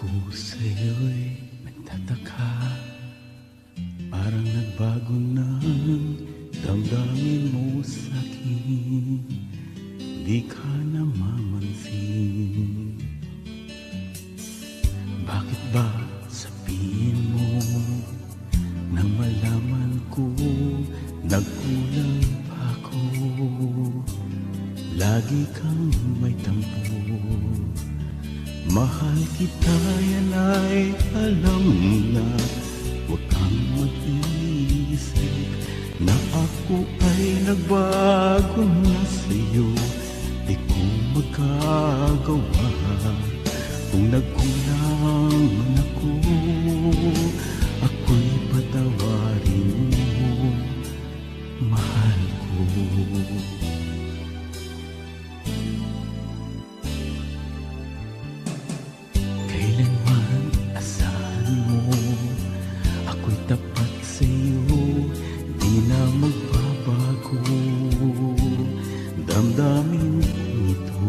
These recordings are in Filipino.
Ako sa'yo'y nagtataka, parang nagbago ng damdamin mo sa'kin. Di ka namamansin. Bakit ba sabihin mo nang malaman ko nagkulang pa ako? Lagi kang may tampo. Mahal kita, yan ay alam na. Huwag kang mag-iisip na ako ay nagbago na sa'yo. Di ko magagawa kung nagkulang man ako. Ako'y patawarin mo, mahal ko. Kailanman asahan mo, ako'y tapat sa'yo, di na magbabago. Damdamin ito,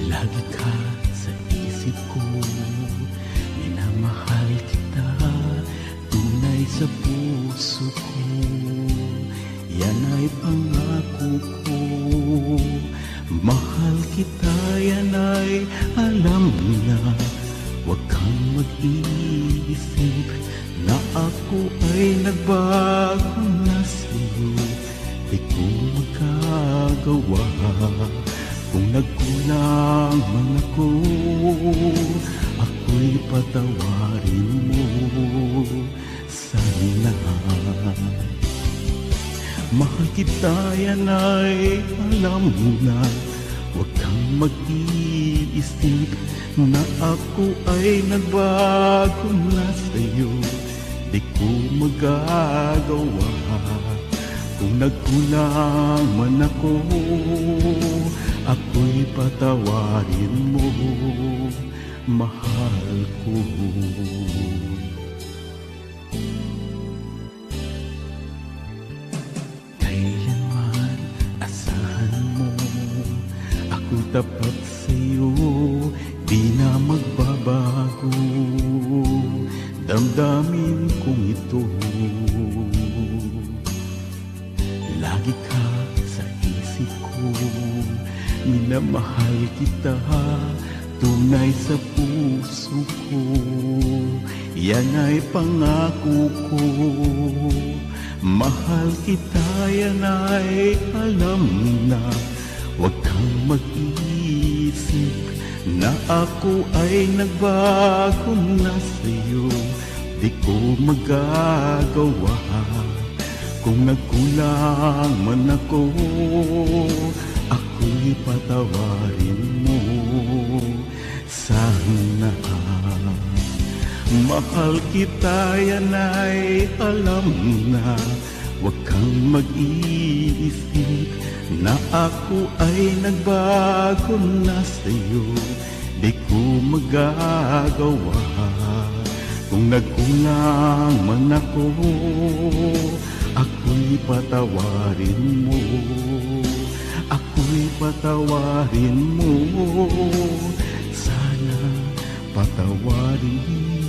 lagi ka sa isip ko. Minamahal kita, tunay sa puso ko. Yan ay pangako ko. Mahal kita, yan ay alam na. Huwag kang mag-iisip na ako ay nagbago na sa'yo. Di ko magagawa kung nagkulang man ako. Ako'y patawarin mo sana. Mahal kita, yan ay alam na. Huwag kang mag-iisip na ako ay nagbago na sa'yo. Di ko magagawa kung nagkulang man ako. Ako'y patawarin mo, mahal ko. Kailanman asahan mo, ako'y tapat sa'yo, di na magbabago. Damdamin kong ito, lagi ka sa isip ko. Minamahal kita, tunay sa puso ko. Yan ay pangako ko. Mahal kita, yan ay alam na. Huwag kang mag-iisip na ako ay nagbago na sa'yo. Di ko magagawa kung nagkulang man ako. Ako'y patawarin mo sana. Mahal kita, yan ay alam na. Huwag kang mag-iisip na ako ay nagbago na sa'yo. Di ko magagawa kung nagkulang man ako. Ako'y patawarin mo, ako'y patawarin mo sana. Patawarin